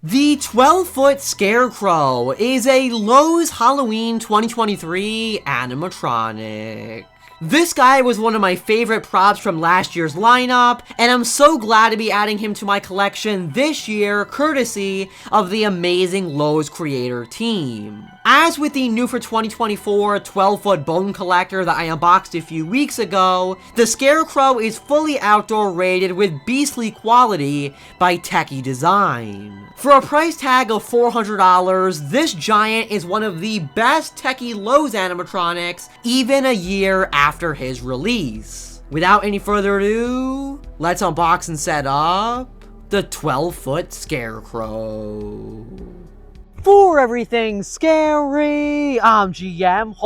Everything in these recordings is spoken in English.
The 12ft Scarecrow is a Lowe's Halloween 2023 animatronic. This guy was one of my favorite props from last year's lineup, and I'm so glad to be adding him to my collection this year, courtesy of the amazing Lowe's creator team. As with the new for 2024 12-foot bone collector that I unboxed a few weeks ago, the Scarecrow is fully outdoor rated with beastly quality by Techie Design. For a price tag of $400, this giant is one of the best Techie Lowe's animatronics, even a year after his release. Without any further ado, let's unbox and set up the 12-foot Scarecrow. For everything scary, I'm GMHaunts,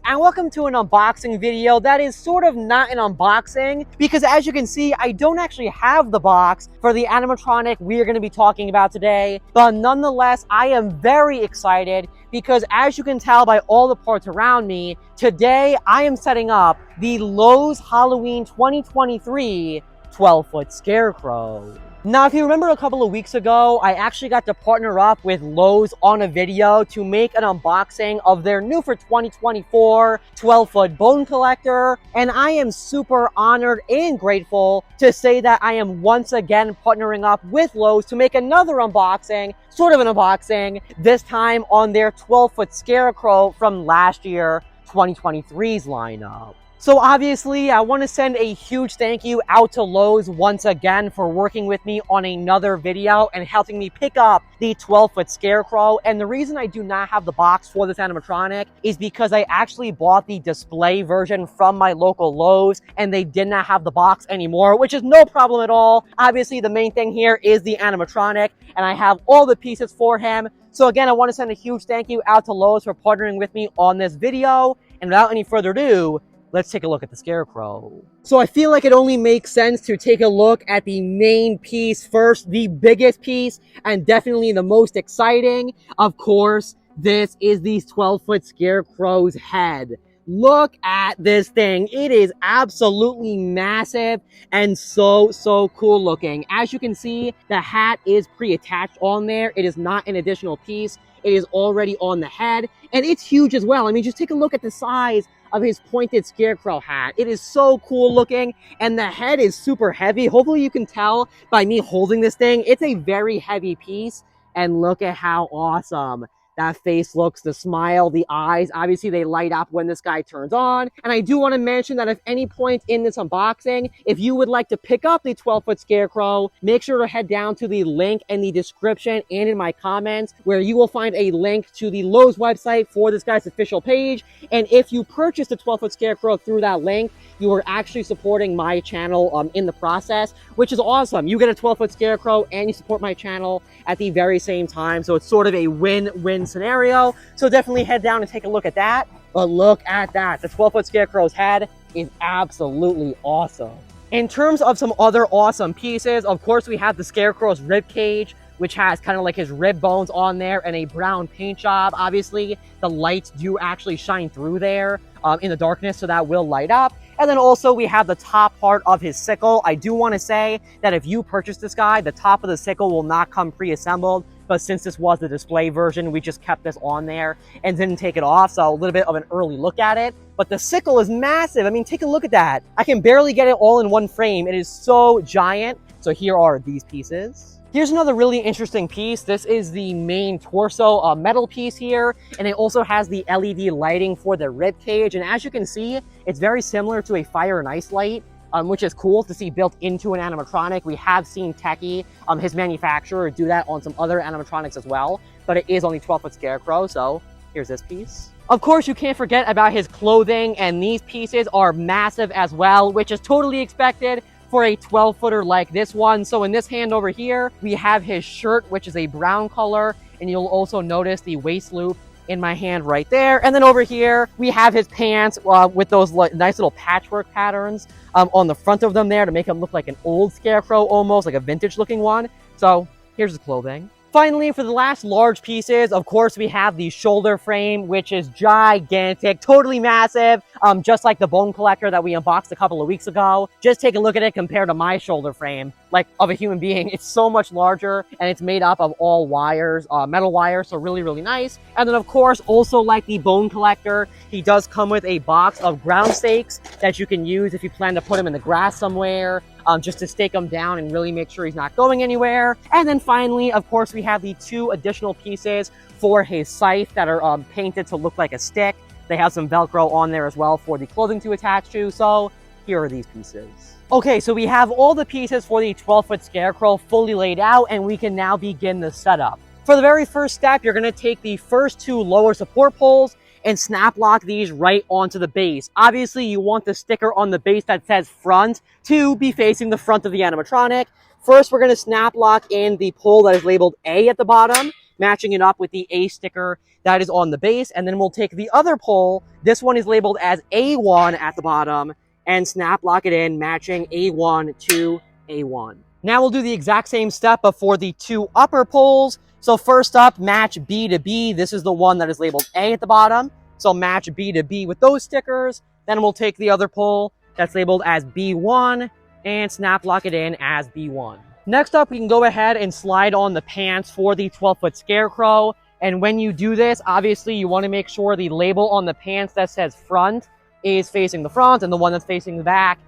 and welcome to an unboxing video that is sort of not an unboxing, because as you can see, I don't actually have the box for the animatronic we are going to be talking about today, but nonetheless, I am very excited, because as you can tell by all the parts around me, today I am setting up the Lowe's Halloween 2023 12-foot Scarecrow. Now, if you remember a couple of weeks ago, I actually got to partner up with Lowe's on a video to make an unboxing of their new for 2024 12-foot bone collector, and I am super honored and grateful to say that I am once again partnering up with Lowe's to make another unboxing, sort of an unboxing, this time on their 12-foot Scarecrow from last year, 2023's lineup. So obviously, I want to send a huge thank you out to Lowe's once again for working with me on another video and helping me pick up the 12-foot Scarecrow. And the reason I do not have the box for this animatronic is because I actually bought the display version from my local Lowe's and they did not have the box anymore, which is no problem at all. Obviously, the main thing here is the animatronic and I have all the pieces for him. So again, I want to send a huge thank you out to Lowe's for partnering with me on this video. And without any further ado, let's take a look at the Scarecrow. So I feel like it only makes sense to take a look at the main piece first, the biggest piece, and definitely the most exciting. Of course, this is the 12-foot Scarecrow's head. Look at this thing. It is absolutely massive and so cool looking. As you can see, the hat is pre-attached on there. It is not an additional piece. It is already on the head, and it's huge as well. I mean, just take a look at the size of his pointed Scarecrow hat. It is so cool looking, and the head is super heavy. Hopefully you can tell by me holding this thing. It's a very heavy piece, and look at how awesome that face looks, the smile, the eyes. Obviously, they light up when this guy turns on. And I do want to mention that at any point in this unboxing, if you would like to pick up the 12-foot Scarecrow, make sure to head down to the link in the description and in my comments, where you will find a link to the Lowe's website for this guy's official page. And if you purchase the 12-foot Scarecrow through that link, you are actually supporting my channel in the process, which is awesome. You get a 12-foot Scarecrow and you support my channel at the very same time. So it's sort of a win-win scenario. So definitely head down and take a look at that. But look at that. The 12-foot Scarecrow's head is absolutely awesome. In terms of some other awesome pieces, of course, we have the Scarecrow's rib cage, which has kind of like his rib bones on there and a brown paint job. Obviously, the lights do actually shine through there in the darkness, so that will light up. And then also we have the top part of his sickle. I do want to say that if you purchase this guy, the top of the sickle will not come pre-assembled, but since this was the display version, we just kept this on there and didn't take it off, so a little bit of an early look at it. But the sickle is massive. I mean, take a look at that. I can barely get it all in one frame. It is so giant. So here are these pieces. Here's another really interesting piece. This is the main torso metal piece here, and it also has the LED lighting for the rib cage. And as you can see, it's very similar to a fire and ice light, which is cool to see built into an animatronic. We have seen Techie, his manufacturer, do that on some other animatronics as well, but it is only 12-foot Scarecrow, so here's this piece. Of course, you can't forget about his clothing, and these pieces are massive as well, which is totally expected for a 12-footer like this one. So in this hand over here, we have his shirt, which is a brown color, and you'll also notice the waist loop in my hand right there. And then over here, we have his pants with those nice little patchwork patterns on the front of them there to make him look like an old Scarecrow, almost like a vintage looking one. So here's his clothing. Finally, for the last large pieces, of course, we have the shoulder frame, which is gigantic, totally massive, just like the bone collector that we unboxed a couple of weeks ago. Just take a look at it compared to my shoulder frame, like of a human being. It's so much larger, and it's made up of all wires, metal wires, so really, really nice. And then, of course, also like the bone collector, he does come with a box of ground stakes that you can use if you plan to put him in the grass somewhere, just to stake him down and really make sure he's not going anywhere. And then finally, of course, we have the 2 additional pieces for his scythe that are painted to look like a stick. They have some Velcro on there as well for the clothing to attach to. So here are these pieces. Okay, so we have all the pieces for the 12-foot Scarecrow fully laid out, and we can now begin the setup. For the very first step, you're going to take the first 2 lower support poles and snap lock these right onto the base. Obviously, you want the sticker on the base that says front to be facing the front of the animatronic. First, we're going to snap lock in the pole that is labeled A at the bottom, matching it up with the A sticker that is on the base. And then we'll take the other pole, this one is labeled as A1 at the bottom, and snap lock it in, matching A1 to A1. Now we'll do the exact same step, but for the 2 upper poles. So first up, match B to B. This is the one that is labeled A at the bottom. So match B to B with those stickers. Then we'll take the other pole that's labeled as B1 and snap lock it in as B1. Next up, we can go ahead and slide on the pants for the 12-foot Scarecrow. And when you do this, obviously you want to make sure the label on the pants that says front is facing the front, and the one that's facing the back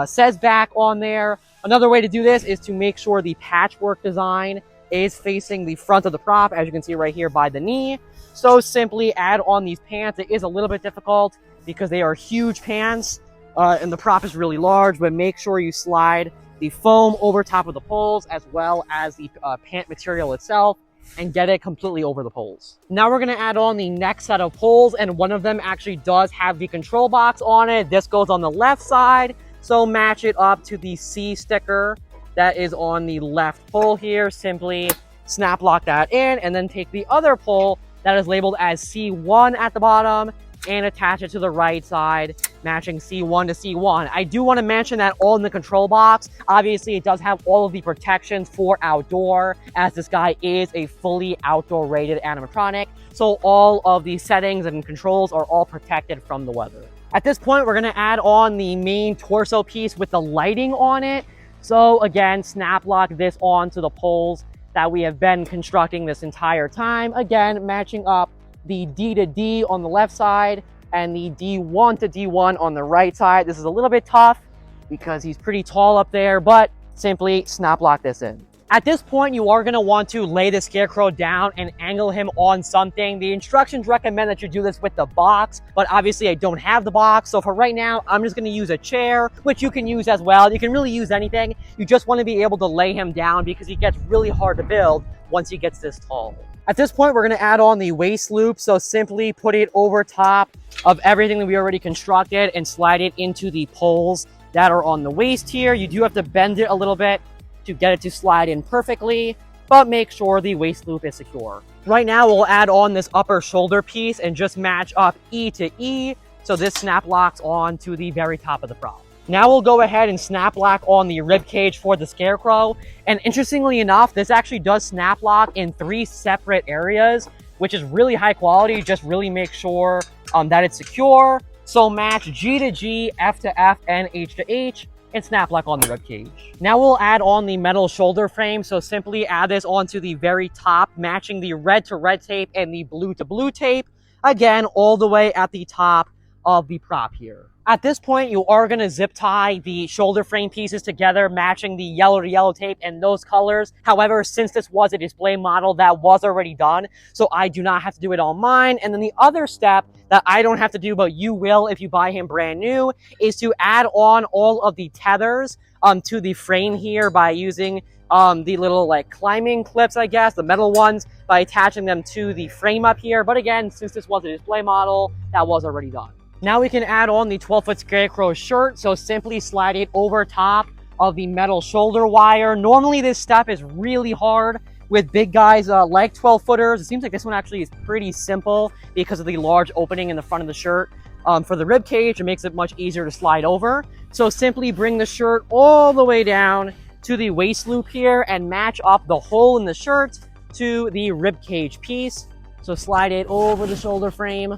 says back on there. Another way to do this is to make sure the patchwork design is facing the front of the prop, as you can see right here by the knee. So simply add on these pants. It is a little bit difficult because they are huge pants and the prop is really large, but make sure you slide the foam over top of the poles as well as the pant material itself and get it completely over the poles. Now we're going to add on the next set of poles, and one of them actually does have the control box on it. This goes on the left side, so match it up to the C sticker that is on the left pole here. Simply snap lock that in, and then take the other pole that is labeled as C1 at the bottom and attach it to the right side, matching C1 to C1. I do want to mention that on the control box, obviously it does have all of the protections for outdoor, as this guy is a fully outdoor rated animatronic. So all of the settings and controls are all protected from the weather. At this point, we're going to add on the main torso piece with the lighting on it. So again, snap lock this onto the poles that we have been constructing this entire time. Again, matching up the D to D on the left side and the D1 to D1 on the right side. This is a little bit tough because he's pretty tall up there, but simply snap lock this in. At this point, you are going to want to lay the Scarecrow down and angle him on something. The instructions recommend that you do this with the box, but obviously I don't have the box. So for right now, I'm just going to use a chair, which you can use as well. You can really use anything. You just want to be able to lay him down because he gets really hard to build once he gets this tall. At this point, we're going to add on the waist loop. So simply put it over top of everything that we already constructed and slide it into the poles that are on the waist here. You do have to bend it a little bit to get it to slide in perfectly, but make sure the waist loop is secure. Right now, we'll add on this upper shoulder piece and just match up E to E, so this snap locks on to the very top of the prop. Now we'll go ahead and snap lock on the rib cage for the Scarecrow, and interestingly enough, this actually does snap lock in 3 separate areas, which is really high quality. Just really make sure that it's secure. So match G to G, F to F, and H to H, and snap lock on the rib cage. Now we'll add on the metal shoulder frame. So simply add this onto the very top, matching the red to red tape and the blue to blue tape. Again, all the way at the top of the prop here. At this point, you are going to zip tie the shoulder frame pieces together, matching the yellow to yellow tape and those colors. However, since this was a display model, that was already done, so I do not have to do it on mine. And then the other step that I don't have to do, but you will if you buy him brand new, is to add on all of the tethers to the frame here by using the little like climbing clips, I guess, the metal ones, by attaching them to the frame up here. But again, since this was a display model, that was already done. Now we can add on the 12-foot Scarecrow shirt, so simply slide it over top of the metal shoulder wire. Normally this step is really hard with big guys like 12-footers. It seems like this one actually is pretty simple because of the large opening in the front of the shirt. For the rib cage, it makes it much easier to slide over. So simply bring the shirt all the way down to the waist loop here and match up the hole in the shirt to the ribcage piece. So slide it over the shoulder frame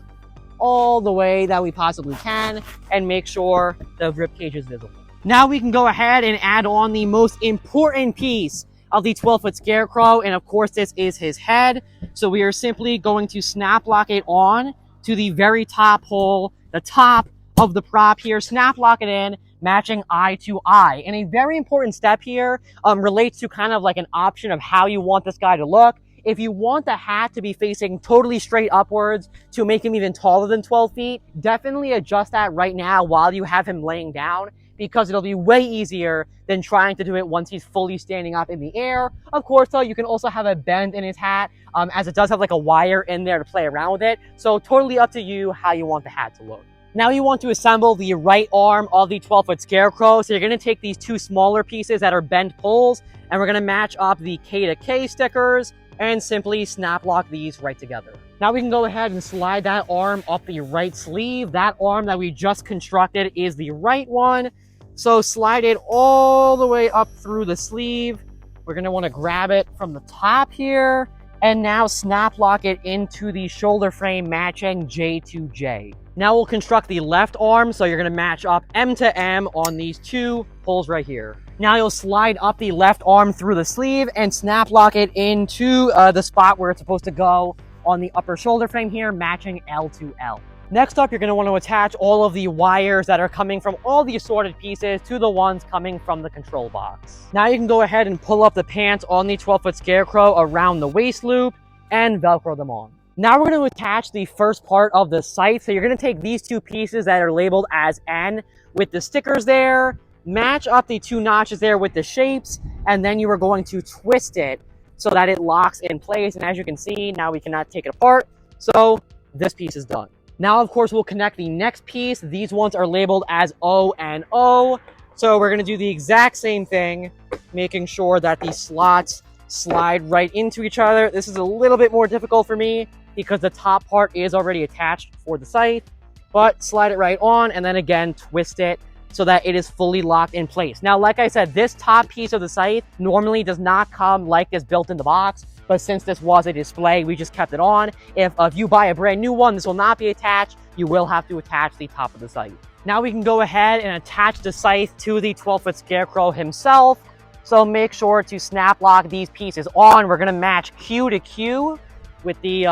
all the way that we possibly can and make sure the ribcage is visible. Now we can go ahead and add on the most important piece of the 12-foot Scarecrow, and of course this is his head. So we are simply going to snap lock it on to the very top hole, the top of the prop here, snap lock it in, matching eye to eye. And a very important step here relates to kind of like an option of how you want this guy to look. If you want the hat to be facing totally straight upwards to make him even taller than 12 feet, definitely adjust that right now while you have him laying down, because it'll be way easier than trying to do it once he's fully standing up in the air. Of course, though, you can also have a bend in his hat, as it does have like a wire in there to play around with it. So totally up to you how you want the hat to look. Now you want to assemble the right arm of the 12-foot Scarecrow. So you're going to take these two smaller pieces that are bent poles, and we're going to match up the K to K stickers and simply snap lock these right together. Now we can go ahead and slide that arm up the right sleeve. That arm that we just constructed is the right one. So slide it all the way up through the sleeve. We're going to want to grab it from the top here and now snap lock it into the shoulder frame matching J to J. Now we'll construct the left arm, so you're going to match up M to M on these two holes right here. Now you'll slide up the left arm through the sleeve and snap lock it into the spot where it's supposed to go on the upper shoulder frame here, matching L to L. Next up, you're going to want to attach all of the wires that are coming from all the assorted pieces to the ones coming from the control box. Now you can go ahead and pull up the pants on the 12-foot Scarecrow around the waist loop and Velcro them on. Now we're going to attach the first part of the scythe. So you're going to take these two pieces that are labeled as N with the stickers there, match up the two notches there with the shapes, and then you are going to twist it so that it locks in place. And as you can see, now we cannot take it apart. So this piece is done. Now, of course, we'll connect the next piece. These ones are labeled as O and O. So we're going to do the exact same thing, making sure that these slots slide right into each other. This is a little bit more difficult for me because the top part is already attached for the scythe, but slide it right on and then again twist it so that it is fully locked in place. Now, like I said, this top piece of the scythe normally does not come like this built in the box, but since this was a display, we just kept it on. If you buy a brand new one, this will not be attached. You will have to attach the top of the scythe. Now we can go ahead and attach the scythe to the 12-foot Scarecrow himself. So make sure to snap lock these pieces on. We're gonna match Q to Q with the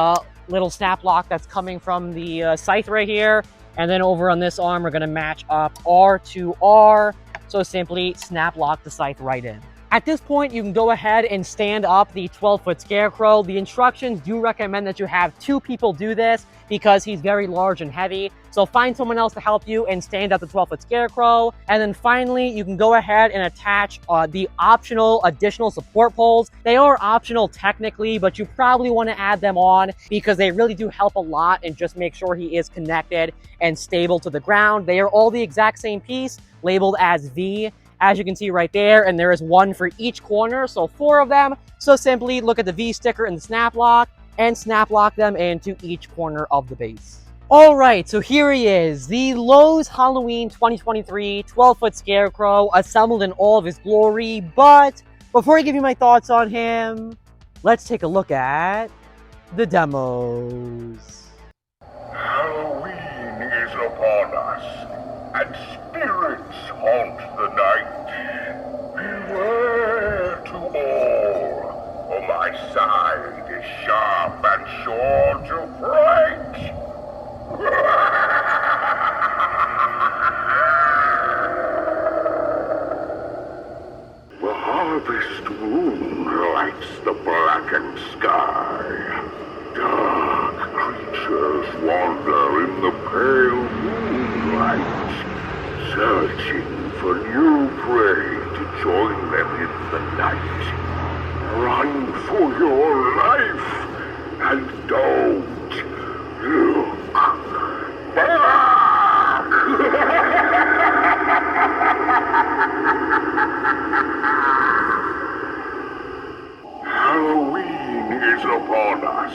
little snap lock that's coming from the scythe right here. And then over on this arm, we're gonna match up R to R. So simply snap lock the scythe right in. At this point, you can go ahead and stand up the 12-foot Scarecrow. The instructions do recommend that you have two people do this because he's very large and heavy. So find someone else to help you and stand up the 12-foot Scarecrow. And then finally, you can go ahead and attach the optional additional support poles. They are optional technically, but you probably want to add them on because they really do help a lot and just make sure he is connected and stable to the ground. They are all the exact same piece, labeled as V, as you can see right there, and there is one for each corner, so 4 of them. So simply look at the V sticker and the snap lock and snap lock them into each corner of the base. All right, so here he is, the Lowe's Halloween 2023 12-foot Scarecrow, assembled in all of his glory. But before I give you my thoughts on him, let's take a look at the demos. Halloween is upon us, and spirits haunt the night. Beware to all, for my side is sharp and sure to fright. The harvest moon lights the blackened sky. Dark creatures wander in the pale moonlight, searching for new prey to join them in the night. Run for your life, and don't look back! Halloween is upon us,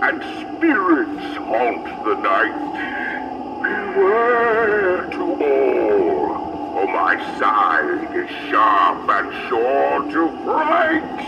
and spirits haunt the night. Beware to all, for my side is sharp and sure to fright.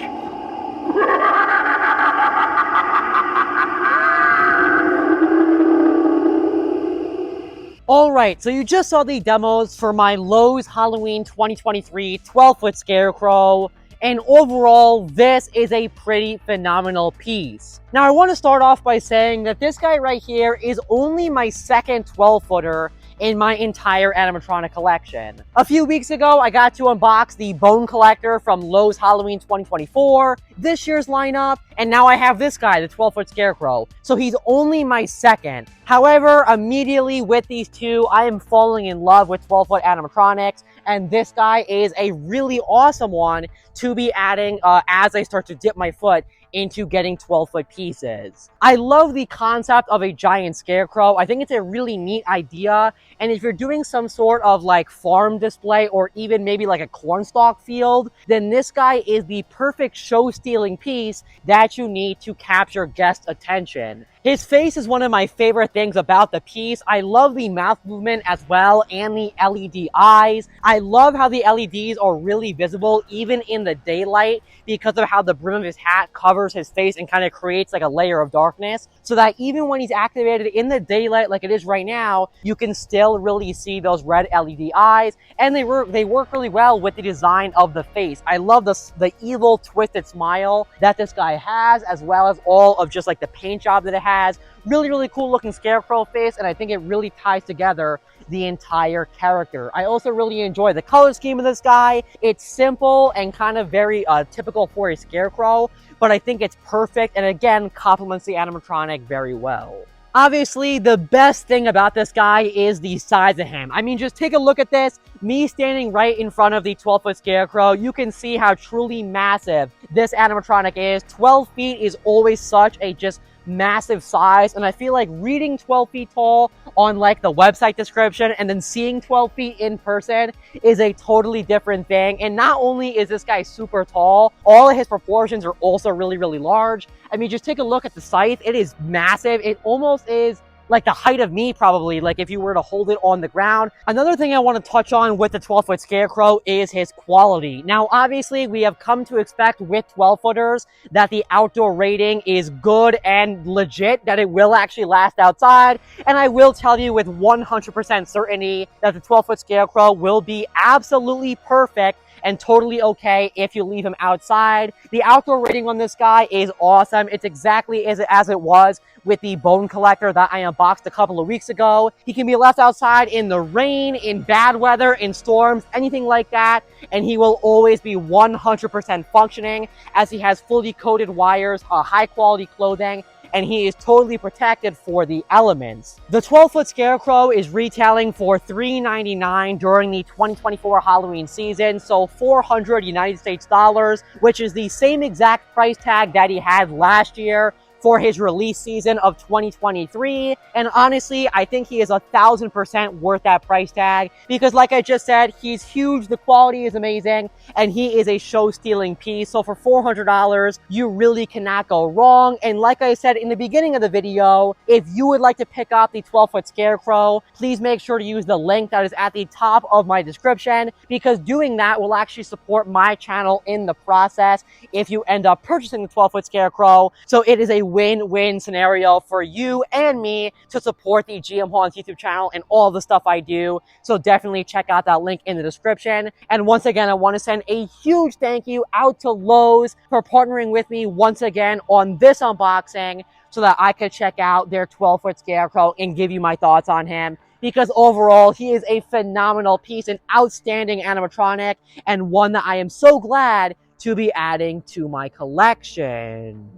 Alright, so you just saw the demos for my Lowe's Halloween 2023 12-foot Scarecrow, and overall, this is a pretty phenomenal piece. Now, I want to start off by saying that this guy right here is only my second 12-footer in my entire animatronic collection. A few weeks ago, I got to unbox the Bone Collector from Lowe's Halloween 2024, this year's lineup, and now I have this guy, the 12-foot Scarecrow. So he's only my second. However, immediately with these two, I am falling in love with 12-foot animatronics, and this guy is a really awesome one to be adding as I start to dip my foot into getting 12-foot pieces. I love the concept of a giant scarecrow. I think it's a really neat idea, and if you're doing some sort of like farm display or even maybe like a cornstalk field, then this guy is the perfect show-stealing piece that you need to capture guest attention. His face is one of my favorite things about the piece. I love the mouth movement as well and the LED eyes. I love how the LEDs are really visible even in the daylight because of how the brim of his hat covers his face and kind of creates like a layer of darkness, so that even when he's activated in the daylight like it is right now, you can still really see those red LED eyes, and they work really well with the design of the face. I love the evil twisted smile that this guy has, as well as all of just like the paint job that it has. Really cool looking scarecrow face, and I think it really ties together the entire character. I also really enjoy the color scheme of this guy. It's simple and kind of very typical for a scarecrow, but I think it's perfect, and again, complements the animatronic very well. Obviously, the best thing about this guy is the size of him. I mean, just take a look at this. Me standing right in front of the 12-foot Scarecrow, you can see how truly massive this animatronic is. 12 feet is always such a just massive size, and I feel like reading 12 feet tall on like the website description and then seeing 12 feet in person is a totally different thing. And not only is this guy super tall, all of his proportions are also really large. I mean, just take a look at the scythe. It is massive. It almost is like the height of me, probably, like if you were to hold it on the ground. Another thing I want to touch on with the 12-foot Scarecrow is his quality. Now, obviously, we have come to expect with 12-footers that the outdoor rating is good and legit, that it will actually last outside. And I will tell you with 100% certainty that the 12-foot Scarecrow will be absolutely perfect and totally okay if you leave him outside. The outdoor rating on this guy is awesome. It's exactly as it was with the Bone Collector that I unboxed a couple of weeks ago. He can be left outside in the rain, in bad weather, in storms, anything like that, and he will always be 100% functioning, as he has fully coated wires, high quality clothing, and he is totally protected for the elements. The 12-foot Scarecrow is retailing for $399 during the 2024 Halloween season, so 400 United States dollars, which is the same exact price tag that he had last year for his release season of 2023. And honestly, I think he is 1000% worth that price tag, because like I just said, he's huge, the quality is amazing, and he is a show-stealing piece. So for $400, you really cannot go wrong. And like I said in the beginning of the video, if you would like to pick up the 12-foot Scarecrow, please make sure to use the link that is at the top of my description, because doing that will actually support my channel in the process if you end up purchasing the 12-foot Scarecrow. So it is a win-win scenario for you and me to support the GMHaunts YouTube channel and all the stuff I do. So definitely check out that link in the description. And once again, I want to send a huge thank you out to Lowe's for partnering with me once again on this unboxing, so that I could check out their 12-foot Scarecrow and give you my thoughts on him, because overall he is a phenomenal piece, an outstanding animatronic, and one that I am so glad to be adding to my collection.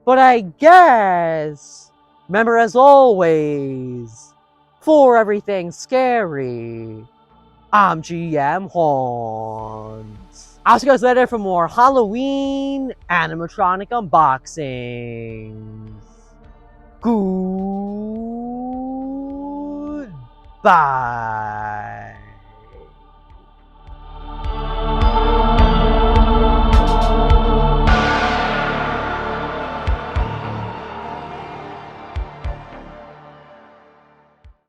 But I guess, remember, as always, for everything scary, I'm GMHaunts. I'll see you guys later for more Halloween animatronic unboxings. Goodbye.